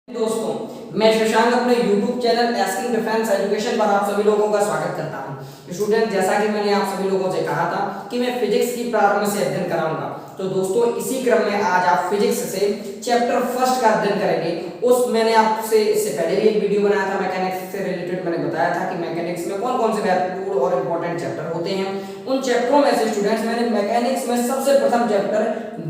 दोस्तों, मैं शशांक अपने YouTube channel asking defence education पर आप सभी लोगों का स्वागत करता हूं। स्टूडेंट, जैसा कि मैंने आप सभी लोगों से कहा था कि मैं फिजिक्स की प्रारंभ से अध्ययन कराऊंगा, तो दोस्तों इसी क्रम में आज आप फिजिक्स से चैप्टर फर्स्ट का अध्ययन करेंगे। मैंने आपसे इससे पहले भी एक वीडियो बनाया था मैकेनिक्स से रिलेटेड। मैंने बताया था कि मैकेनिक्स में कौन कौन से महत्वपूर्ण और इंपॉर्टेंट चैप्टर होते हैं। उन चैप्टरों में से स्टूडेंट्स मैंने मैकेनिक्स में सबसे प्रथम चैप्टर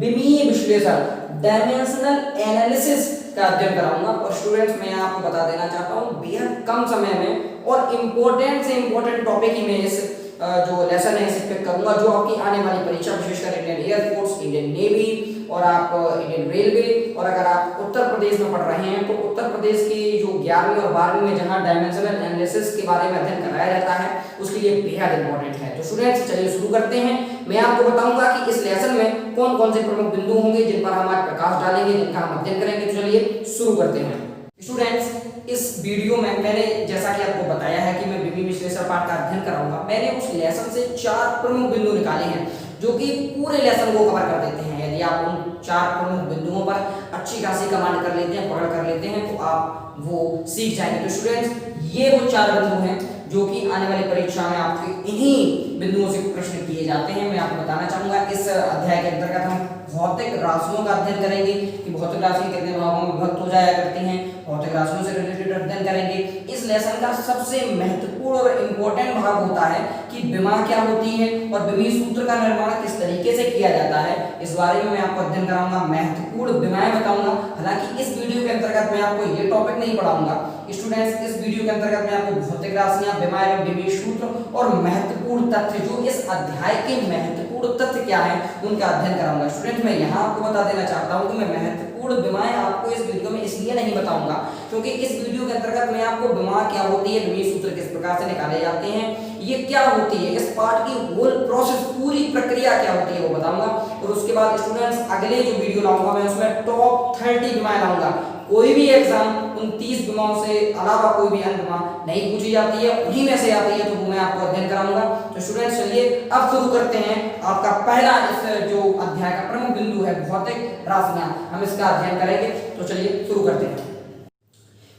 विमीय विश्लेषण डायमेंशनल एनालिसिस का अध्ययन कराऊंगा। और स्टूडेंट्स, मैं आपको बता देना चाहता हूं बेहद कम समय में और इंपॉर्टेंट से इंपॉर्टेंट टॉपिक ही मैं इस जो लेसन है इसे पिक करूंगा, जो आपकी आने वाली परीक्षा विशेषकर इंडियन एयरफोर्स, इंडियन नेवी और आप इंडियन रेलवे, और अगर आप उत्तर प्रदेश में पढ़ रहे हैं तो उत्तर प्रदेश की जो 11वीं और 12वीं में जहां डायमेंशनल एनालिसिस के बारे में अध्ययन कराया जाता है उसके लिए बेहद इंपॉर्टेंट है। तो स्टूडेंट्स, चलिए शुरू करते हैं। मैं आपको बताऊंगा कि इस लेसन में कौन कौन से प्रमुख बिंदु होंगे जिन पर हम आज प्रकाश डालेंगे, जिनका हम अध्ययन करेंगे। तो चलिए शुरू करते हैं। स्टूडेंट्स, इस वीडियो में मैंने जैसा कि आपको बताया है कि मैं विमीय विश्लेषण पाठ का अध्ययन कराऊंगा। मैंने उस लेसन से 4 प्रमुख बिंदु निकाले हैं जो कि पूरे लेसन को कवर कर देते हैं। यदि आप उन 4 प्रमुख बिंदुओं पर अच्छी खासी कमांड कर लेते हैं, पकड़ कर लेते हैं, तो आप वो सीख जाएंगे। तो स्टूडेंट्स, ये वो 4 बिंदु हैं जो कि आने वाली परीक्षा में आपके इन्हीं बिंदुओं से प्रश्न किए जाते हैं। मैं आपको बताना चाहूंगा इस अध्याय के अंतर्गत हम भौतिक राशियों का अध्ययन करेंगे कि भौतिक राशि कितने भागों में विभक्त हो जाया करती हैं। भौतिक राशियों से रिलेटेड अध्ययन करेंगे। इस लेसन का सबसे महत्वपूर्ण और इंपॉर्टेंट भाग होता है कि विमा क्या होती है और विमीय सूत्र का निर्माण किस तरीके से किया जाता है। इस बारे में मैं आपको अध्ययन कराऊंगा, महत्वपूर्ण विमाएं बताऊंगा। हालांकि इस वीडियो के अंतर्गत मैं आपको ये टॉपिक नहीं पढ़ाऊंगा। स्टूडेंट्स, इस वीडियो के अंतर्गत मैं आपको भौतिक राशियां, विमा एवं विमीय सूत्र और महत्वपूर्ण तथ्य, जो इस अध्याय के महत्वपूर्ण तथ्य क्या है, उनका अध्ययन कराऊंगा। स्टूडेंट, मैं यहाँ आपको बता देना चाहता हूँ कि मैं महत्वपूर्ण विमाएं आपको इस वीडियो में इसलिए नहीं बताऊंगा क्योंकि इस वीडियो के अंतर्गत मैं आपको विमा क्या होती है, विमीय सूत्र किस प्रकार से निकाले जाते हैं, ये क्या होती है, इस पार्ट की होल प्रोसेस, पूरी प्रक्रिया क्या होती है वो बताऊंगा। और उसके बाद स्टूडेंट्स, अगले जो वीडियो लाऊंगा मैं उसमें टॉप 30 विमाएं लाऊंगा। कोई भी एग्जाम उन 30 विमाओं से अलावा कोई भी अन्य विमा नहीं पूछी जाती है, उन्हीं में से आती है, तो वो मैं आपको अध्ययन कराऊंगा। तो स्टूडेंट्स, चलिए अब शुरू करते हैं। आपका पहला इस जो अध्याय का प्रमुख बिंदु है भौतिक राशियां, हम इसका अध्ययन करेंगे। तो चलिए शुरू करते हैं।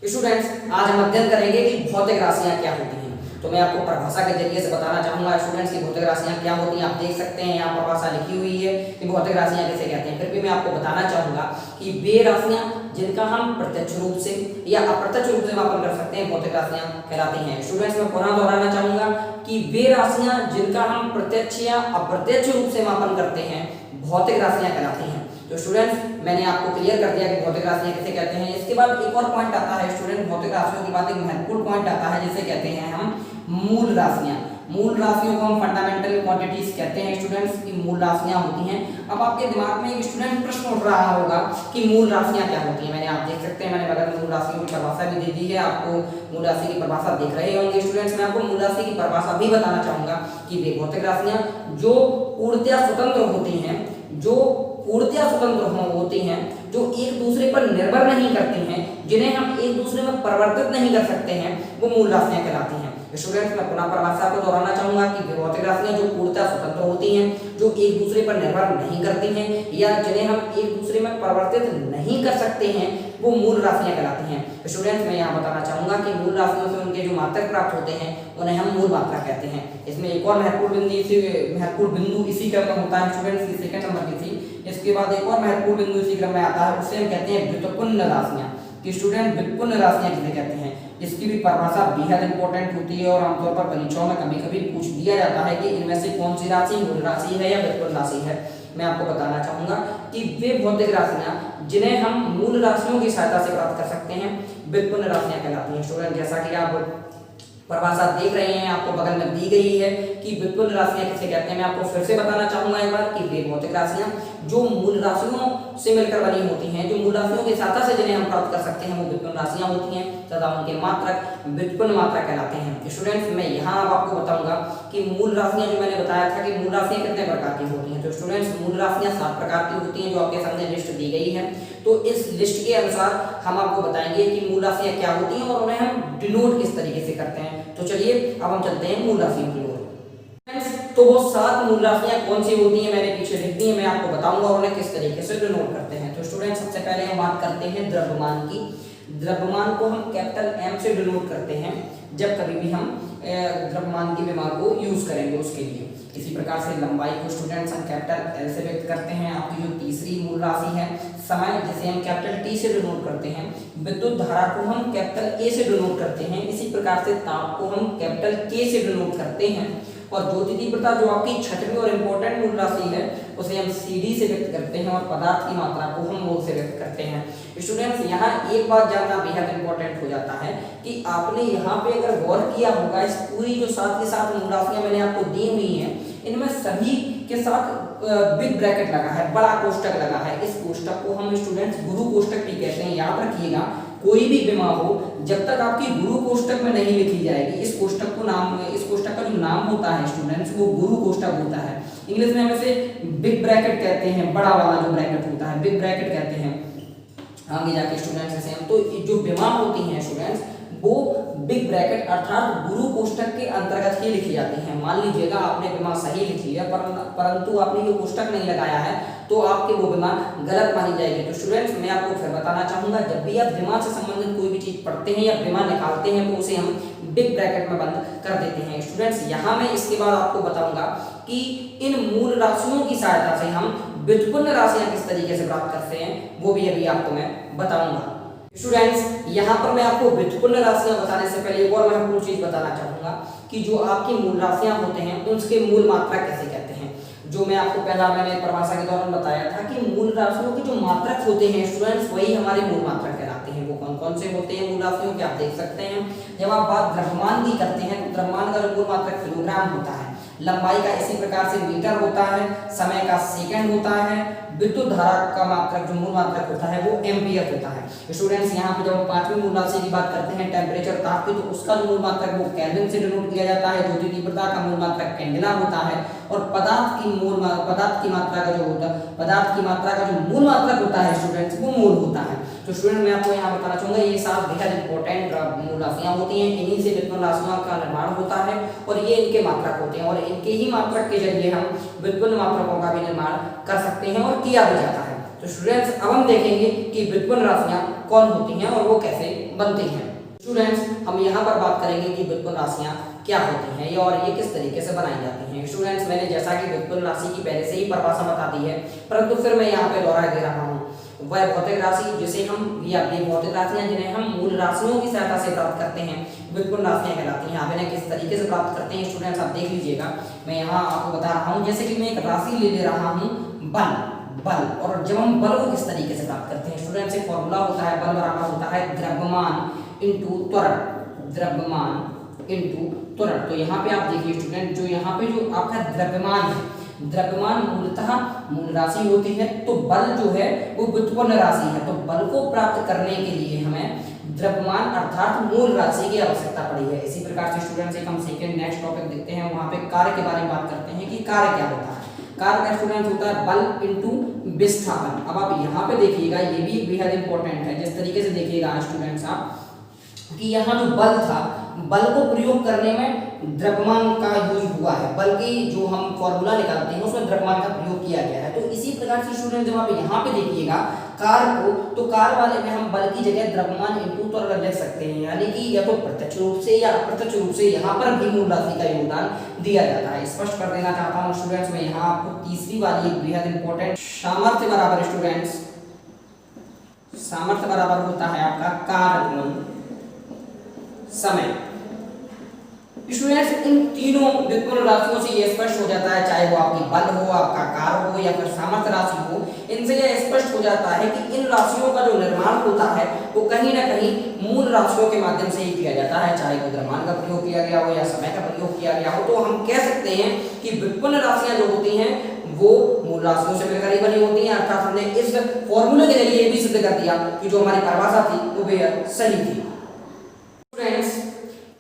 स्टूडेंट्स, आज हम अध्ययन करेंगे कि भौतिक राशियां क्या होती हैं। तो मैं आपको परिभाषा के जरिए से बताना चाहूंगा स्टूडेंट्स की भौतिक राशियां क्या होती हैं। आप देख सकते हैं यहाँ परिभाषा लिखी हुई है कि भौतिक राशियां किसे कहते हैं। फिर भी मैं आपको बताना चाहूंगा कि वे राशियां जिनका हम प्रत्यक्ष रूप से या अप्रत्यक्ष रूप से मापन कर सकते हैं भौतिक राशियां कहलाती हैं। स्टूडेंट्स, मैं पुनः दोहराना चाहूंगा कि वे राशियां जिनका हम प्रत्यक्ष या अप्रत्यक्ष रूप से मापन करते हैं भौतिक राशियां कहलाती हैं। तो स्टूडेंट्स, मैंने आपको क्लियर कर दिया कि भौतिक राशियां किसे कहते हैं। इसके बाद एक और पॉइंट आता है स्टूडेंट, भौतिक राशियों के बाद एक महत्वपूर्ण पॉइंट आता है जिसे कहते हैं हम मूल राशियां। मूल राशियों को हम फंडामेंटल क्वांटिटीज कहते हैं स्टूडेंट्स की मूल राशियां होती हैं। अब आपके दिमाग में एक स्टूडेंट प्रश्न उठ रहा होगा कि मूल राशियां क्या होती हैं। मैंने आप देख सकते हैं, मैंने बगल में मूल राशियों की परिभाषा भी दे दी है। आपको मूल राशि की परिभाषा देख रहे होंगे स्टूडेंट्स। मैं आपको मूल राशि की परिभाषा भी बताना चाहूंगा कि वे भौतिक राशियां जो पूर्णतया स्वतंत्र होती हैं, जो पूर्णतया स्वतंत्र होती हैं, जो एक दूसरे पर निर्भर नहीं करती हैं, जिन्हें हम एक दूसरे में परिवर्तित नहीं कर सकते हैं, वो मूल राशियां कहलाती हैं। स्टूडेंट्स, मैं पुनः परिभाषा को दोहराना चाहूंगा कि भौतिक राशियां जो पूर्णतः स्वतंत्र होती हैं, जो एक दूसरे पर निर्भर नहीं करती हैं या जिन्हें हम एक दूसरे में परिवर्तित नहीं कर सकते हैं, वो मूल राशियां कहलाती हैं। स्टूडेंट्स, मैं यहाँ बताना चाहूंगा कि मूल राशियों से उनके जो मात्रक प्राप्त होते हैं उन्हें हम मूल मात्रा कहते हैं। इसमें एक और महत्वपूर्ण बिंदु इसी क्रम में होता है स्टूडेंट्स, की सेकंड नंबर की थी। इसके बाद एक और महत्वपूर्ण बिंदु इसी क्रम में आता है, उसे हम कहते हैं व्युत्पन्न राशियां। कि स्टूडेंट व्युत्पन्न राशियां किसे कहते हैं, इसकी भी परिभाषा बेहद इंपॉर्टेंट होती है और आमतौर पर परीक्षाओं में कभी-कभी पूछ दिया जाता है कि इनमें से कौन सी राशि मूल राशि है या व्युत्पन्न राशि है। मैं आपको बताना चाहूंगा कि वे भौतिक राशियां जिन्हें हम मूल राशियों की सहायता से प्राप्त कर सकते हैं व्युत्पन्न राशियां कहलाती हैं। स्टूडेंट, जैसा कि आप परिभाषा देख रहे हैं, आपको बगल में दी गई है कि व्युत्पन्न राशियां किसे कहते हैं। मैं आपको फिर से बताना चाहूंगा एक बार कि वे भौतिक राशियां जो मूल राशियों से मिलकर बनी होती हैं, जो मूल राशियों की सहायता से जिन्हें हम प्राप्त कर सकते हैं, वो व्युत्पन्न राशियां होती हैं तथा उनके मात्रक व्युत्पन्न मात्रा कहलाते हैं। स्टूडेंट्स, मैं यहाँ अब आपको बताऊंगा कि मूल राशियां जो मैंने बताया था कि मूल राशियां कितने प्रकार की होती हैं। तो स्टूडेंट्स, मूल राशियां 7 प्रकार की होती हैं जो आपके सामने लिस्ट दी गई है। तो इस लिस्ट के अनुसार हम आपको बताएंगे कि मूल राशियां क्या होती हैं और उन्हें हम डिनोट किस तरीके से करते हैं। तो चलिए अब हम चलते हैं मूल राशियों की ओर। तो वो 7 मूल राशियां कौन सी होती हैं मैंने पीछे लिख दी है, मैं आपको बताऊंगा और उन्हें किस तरीके से डिनोट करते हैं। तो स्टूडेंट, सबसे पहले हम बात करते हैं द्रव्यमान की। द्रव्यमान को हम कैपिटल M से डिनोट करते हैं जब कभी भी हम द्रव्यमान की विमा को यूज करेंगे उसके लिए। इसी प्रकार से लंबाई को स्टूडेंट्स हम कैपिटल L से व्यक्त करते हैं। आपकी जो तीसरी मूल राशि है समय, जिसे हम कैपिटल T से डिनोट करते हैं। विद्युत धारा को हम कैपिटल A से डिनोट करते हैं। इसी प्रकार से ताप को हम कैपिटल K से डिनोट करते हैं। और ज्योति तीव्रता जो आपकी छठवीं और इम्पोर्टेंट मूल राशि है उसे हम CD से व्यक्त करते हैं और पदार्थ की मात्रा को हम मोल से व्यक्त करते हैं। स्टूडेंट्स यहाँ एक बात जानना बेहद इंपॉर्टेंट हो जाता है कि आपने यहाँ पे अगर गौर किया होगा, इस पूरी जो साथ के साथ मूल राशियां मैंने आपको दी हुई हैं, इनमें सभी के साथ बिग ब्रैकेट लगा है, बड़ा कोष्टक लगा है। इस कोष्टक को हम स्टूडेंट्स गुरु कोष्टक भी कहते हैं। याद रखिएगा, कोई भी विमा हो जब तक आपकी गुरु कोष्टक में नहीं लिखी जाएगी, इस कोष्टक का जो नाम होता है स्टूडेंट्स वो गुरु कोष्टक होता है। इंग्लिश में हम इसे बिग ब्रैकेट कहते हैं, बड़ा वाला जो ब्रैकेट होता है बिग ब्रैकेट कहते हैं आगे जाके स्टूडेंट्स इसे हम। तो जो विमा होती हैं स्टूडेंट्स वो बिग ब्रैकेट अर्थात गुरु कोष्टक के अंतर्गत ही लिखी जाती हैं। मान लीजिएगा आपने विमा सही लिखी है परंतु आपने ये कोष्टक नहीं लगाया है तो आपके वो विमा गलत मानी जाएगी। तो स्टूडेंट्स मैं आपको फिर बताना चाहूंगा, जब भी आप विमा से संबंधित कोई भी चीज पढ़ते हैं या विमा निकालते हैं तो उसे हम बिग ब्रैकेट में बंद कर देते हैं। स्टूडेंट्स यहाँ मैं इसके बाद आपको बताऊंगा कि इन मूल राशियों की सहायता से हम व्युत्पन्न राशियां किस तरीके से प्राप्त करते हैं वो भी अभी आपको मैं बताऊंगा। स्टूडेंट्स यहाँ पर मैं आपको व्युत्पन्न राशियां बताने से पहले एक और महत्वपूर्ण चीज बताना चाहूंगा कि जो आपकी मूल राशियां होते हैं उनके मूल मात्रा कैसे कहते हैं। जो मैं आपको मैंने परिभाषा के दौरान बताया था कि मूल राशियों के जो मात्रक होते हैं स्टूडेंट्स वही हमारे मूल मात्रक कहलाते हैं। वो कौन कौन से होते हैं मूल राशियों के आप देख सकते हैं। जब आप बात द्रव्यमान की करते हैं तो द्रव्यमान का जो मूल मात्रक किलोग्राम होता है, लंबाई का इसी प्रकार से मीटर होता है, समय का सेकंड होता है, विद्युत धारा का मात्रक जो मूल मात्रक होता है वो एम्पियर होता है। स्टूडेंट्स यहाँ पे जब हम पांचवी मूल राशि की बात करते हैं टेम्परेचर ताप की, तो उसका जो मूल मात्रक वो केल्विन से डिनोट किया जाता है। ज्योति तीव्रता का मूल मात्रक कैंडेला होता है। और पदार्थ की मात्रा का जो मूल मात्रक होता है स्टूडेंट्स वो मोल होता है। तो स्टूडेंट मैं आपको यहाँ बताना चाहूंगा ये 7 बेहद इंपॉर्टेंट मूल राशियां होती हैं। इन्हीं से व्युत्पन्न राशियों का निर्माण होता है और ये इनके मात्रक होते हैं और इनके ही मात्रक के जरिए हम व्युत्पन्न मात्रकों का भी निर्माण कर सकते हैं और किया भी जाता है। तो स्टूडेंट्स अब हम देखेंगे कि व्युत्पन्न राशियां कौन होती हैं और वो कैसे बनती हैं। स्टूडेंट्स हम यहाँ पर बात करेंगे कि व्युत्पन्न राशियां क्या होती हैं और ये किस तरीके से बनाई जाती हैं। स्टूडेंट्स मैंने जैसा कि व्युत्पन्न राशि की पहले से ही परिभाषा बता दी है परंतु फिर मैं यहाँ पे दोहरा दे रहा हूँ। वह भौतिक राशि जिसे हम भौतिक राशियां जिन्हें हम मूल राशियों की सहायता से प्राप्त करते हैं व्युत्पन्न राशियां कहलाती हैं। आप इन्हें किस तरीके से प्राप्त करते हैं स्टूडेंट्स आप देख लीजिएगा। मैं यहाँ आपको बता रहा हूँ, जैसे कि मैं एक राशि ले रहा हूँ बल, और जब हम बल को किस तरीके से प्राप्त करते हैं स्टूडेंट्स एक फॉर्मूला होता है, बल बराबर होता है द्रव्यमान इंटू त्वरण। तो यहाँ पे आप देखिए स्टूडेंट, जो यहाँ पे जो आपका द्रव्यमान मूलतः मूल राशि होती है, तो बल जो है वो व्युत्पन्न राशि है। तो बल को प्राप्त करने के लिए हमें द्रव्यमान अर्थात मूल राशि की आवश्यकता पड़ी है। इसी प्रकार से स्टूडेंट्स एक हम सेकंड नेक्स्ट टॉपिक देखते हैं, वहाँ पे कार्य के बारे में बात करते हैं कि कार्य क्या होता है। कार्य का स्टूडेंट्स होता है बल इंटू विस्थापन। अब आप यहाँ पे देखिएगा, ये भी बेहद इंपॉर्टेंट है। जिस तरीके से देखिएगा स्टूडेंट्स आप कि यहाँ जो बल था, बल को प्रयोग करने में द्रव्यमान का यूज हुआ है। बल की जो हम फॉर्मूला निकालते हैं उसमें द्रव्यमान का प्रयोग किया गया है। तो इसी प्रकार से स्टूडेंट जब आप यहाँ पे देखिएगा कार्य को, तो कार्य वाले में हम बल की जगह द्रव्यमान इंटू त्वरण लिख सकते हैं, यानी कि या तो प्रत्यक्ष रूप से या अप्रत्यक्ष रूप से यहाँ पर भी मूल राशि का योगदान दिया जाता है। स्पष्ट कर देना चाहता हूँ स्टूडेंट्स मैं यहाँ आपको तीसरी वाली एक बेहद इंपॉर्टेंट सामर्थ्य बराबर स्टूडेंट्स सामर्थ्य बराबर होता है आपका कार्य गुणन समय। स्टूडेंट्स इन तीनों व्युत्पन्न राशियों से यह स्पष्ट हो जाता है, चाहे वो आपकी बल हो, आपका कार्य हो या फिर सामर्थ्य राशि हो, इनसे यह स्पष्ट हो जाता है कि इन राशियों का जो निर्माण होता है वो कहीं ना कहीं मूल राशियों के माध्यम से ही किया जाता है, चाहे वो द्रव्यमान का प्रयोग किया गया हो या समय का प्रयोग किया गया हो। तो हम कह सकते हैं कि व्युत्पन्न राशियां जो होती हैं वो मूल राशियों से मिलकर ही बनी होती हैं। अर्थात हमने इस फॉर्मूले के जरिए ये भी सिद्ध कर दिया कि जो हमारी परिभाषा थी वो बेहद सही थी। स्टूडेंट्स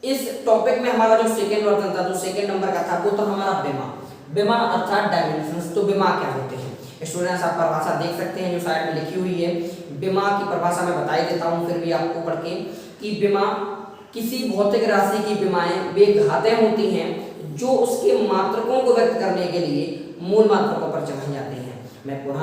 इस टॉपिक में हमारा जो सेकंड वर्तन था, जो सेकंड नंबर का था, वो तो हमारा विमा अर्थात डायमेंशंस। तो विमा क्या होते हैं स्टूडेंट्स आप परिभाषा देख सकते हैं जो साइड में लिखी हुई है। विमा की परिभाषा मैं बता ही देता हूँ फिर भी आपको पढ़ के कि विमा किसी भौतिक राशि की विमाएं वे घातें होती हैं जो उसके मात्रकों को व्यक्त करने के लिए मूल मात्रकों पर जमाई जाती हैं। मैं पुनः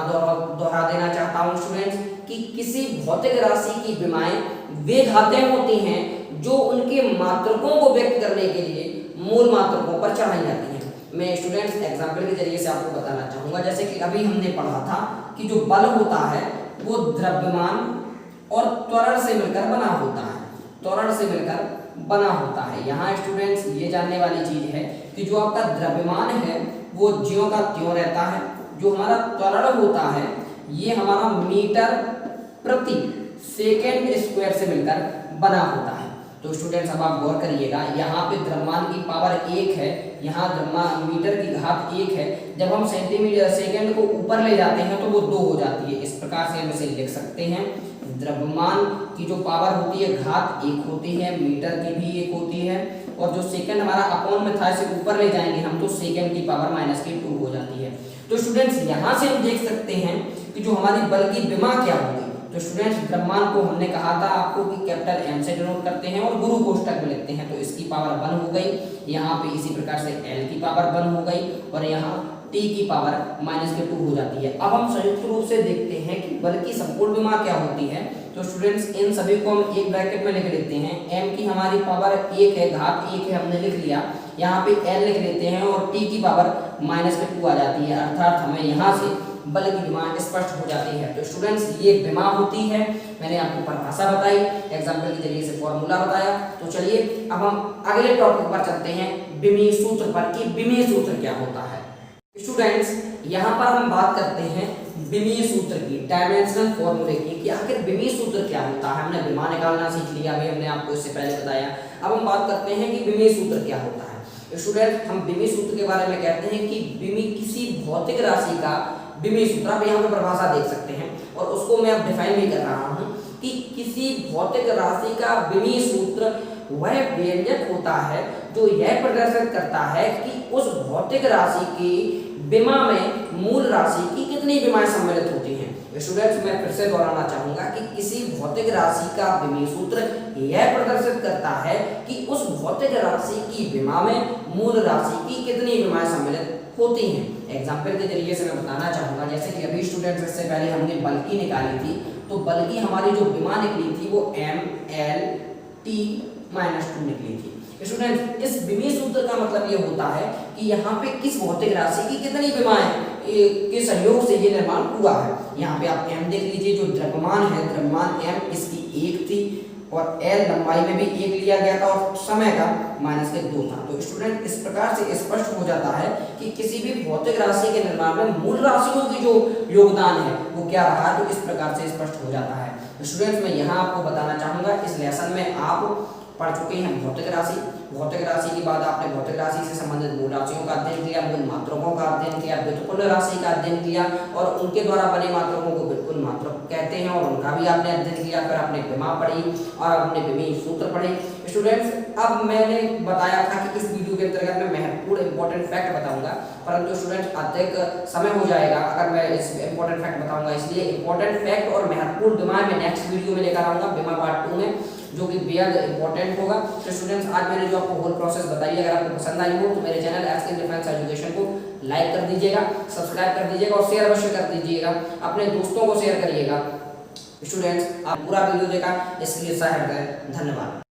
दोहरा देना चाहता हूँ स्टूडेंट्स कि किसी भौतिक राशि की विमाएं वे घातें होती हैं जो उनके मात्रकों को व्यक्त करने के लिए मूल मात्रकों पर चढ़ाई जाती हैं। मैं स्टूडेंट्स एग्जाम्पल के जरिए से आपको बताना चाहूँगा, जैसे कि अभी हमने पढ़ा था कि जो बल होता है वो द्रव्यमान और त्वरण से मिलकर बना होता है, त्वरण से मिलकर बना होता है। यहाँ स्टूडेंट्स ये जानने वाली चीज है कि जो आपका द्रव्यमान है वो ज्यों का त्यों रहता है, जो हमारा त्वरण होता है ये हमारा मीटर प्रति सेकेंड स्क्वायर से मिलकर बना होता है। तो स्टूडेंट्स अब आप गौर करिएगा, यहाँ पे द्रव्यमान की पावर 1 है, यहाँ द्रव्यमान मीटर की घात 1 है। जब हम सेंटीमीटर सेकेंड को ऊपर ले जाते हैं तो वो 2 हो जाती है। इस प्रकार से हम इसे लिख सकते हैं, द्रव्यमान की जो पावर होती है घात 1 होती है, मीटर की भी 1 होती है, और जो सेकंड हमारा अपॉन में था इसे ऊपर ले जाएंगे हम तो सेकंड की पावर -2 हो जाती है। तो स्टूडेंट्स यहाँ से हम देख सकते हैं कि जो हमारी बल की विमा क्या होगी। तो स्टूडेंट्स द्रव्यमान को हमने कहा था आपको कि कैपिटल M से डिनोट करते हैं और गुरु कोष्टक में लिखते हैं, तो इसकी पावर 1 हो गई, यहाँ पे इसी प्रकार से L की पावर 1 हो गई और यहाँ T की पावर -2 हो जाती है। अब हम संयुक्त रूप से देखते हैं कि बल की संपूर्ण विमा क्या होती है। तो स्टूडेंट्स इन सभी को हम एक ब्रैकेट में लिख लेते हैं। M की हमारी पावर 1 है, घात 1 है, हमने लिख लिया। यहाँ पे L लिख लेते हैं और T की पावर -2 आ जाती है, अर्थात हमें यहाँ से बल की विमा स्पष्ट हो जाती है। तो स्टूडेंट्स ये विमा होती है, मैंने आपको परिभाषा बताई, एग्जाम्पल के जरिए से फॉर्मूला बताया। तो चलिए अब हम अगले टॉपिक पर चलते हैं, विमीय सूत्र पर, कि विमीय सूत्र क्या होता है। स्टूडेंट्स यहाँ पर हम बात करते हैं विमीय सूत्र की, डायमेंशनल फॉर्मूले की, कि आखिर विमीय सूत्र क्या होता है। हमने विमा निकालना सीख लिया, अभी हमने आपको इससे पहले बताया। अब हम बात करते हैं कि विमीय सूत्र क्या होता है। स्टूडेंट हम विमीय सूत्र के बारे में कहते हैं कि विमीय किसी भौतिक राशि का विमीय सूत्र, आप यहाँ पे परिभाषा देख सकते हैं और उसको मैं अब डिफाइन भी कर रहा हूँ कि किसी भौतिक राशि का विमीय सूत्र वह व्यंजक होता है जो यह प्रदर्शित करता है कि उस भौतिक राशि की विमा में मूल राशि की कितनी विमाएं सम्मिलित होती हैं। स्टूडेंट्स मैं फिर से दोहराना चाहूंगा कि किसी भौतिक राशि का विमीय सूत्र यह प्रदर्शित करता है कि उस भौतिक राशि की विमा में मूल राशि की कितनी विमाएं सम्मिलित होती हैं। एग्जाम्पल के जरिए से मैं बताना चाहूंगा, जैसे कि अभी स्टूडेंट्स इससे पहले हमने बल की निकाली थी, तो बल की हमारी जो विमा निकली थी वो mLT-2 निकली थी। स्टूडेंट्स इस विमीय सूत्र का मतलब ये होता है कि यहाँ पे किस भौतिक राशि की कितनी विमाएं के सहयोग से ये निर्माण हुआ है। यहाँ पे आप m देख लीजिए, जो द्रव्यमान है, द्रव्यमान m इसकी 1 थी और L लंबाई में भी 1 लिया गया था और समय का -2 था। तो स्टूडेंट इस प्रकार से स्पष्ट हो जाता है कि किसी भी भौतिक राशि के निर्माण में मूल राशियों की जो योगदान है वो क्या रहा, तो इस प्रकार से स्पष्ट हो जाता है। तो स्टूडेंट्स मैं यहाँ आपको बताना चाहूंगा, इस लेसन में आप पढ़ चुके हैं भौतिक राशि। भौतिक राशि के बाद आपने भौतिक राशि से संबंधित मूल राशियों का अध्ययन किया, मूल मात्रकों का अध्ययन किया, व्युत्पन्न राशि का अध्ययन किया और उनके द्वारा बने मात्रकों को व्युत्पन्न मात्रक कहते हैं और उनका भी आपने अध्ययन किया। फिर आपने विमा पढ़ी और आपने विमीय सूत्र पढ़े। स्टूडेंट्स अब मैंने बताया था कि इस वीडियो के अंतर्गत मैं महत्वपूर्ण इंपॉर्टेंट फैक्ट बताऊंगा, परंतु स्टूडेंट्स अधिक समय हो जाएगा अगर मैं इस इंपॉर्टेंट फैक्ट बताऊंगा, इसलिए इंपॉर्टेंट फैक्ट और महत्वपूर्ण विमा में नेक्स्ट वीडियो में लेकर आऊंगा, विमा पार्ट 2 में, जो कि बेहद इंपॉर्टेंट होगा। तो स्टूडेंट्स आज मैंने जो आपको होल प्रोसेस बताई, अगर आपको पसंद आई हो तो मेरे चैनल एस्किंग डिफेंस एजुकेशन को लाइक कर दीजिएगा, सब्सक्राइब कर दीजिएगा और शेयर अवश्य कर दीजिएगा, अपने दोस्तों को शेयर करिएगा। स्टूडेंट्स आप पूरा वीडियो देखा इसके लिए धन्यवाद।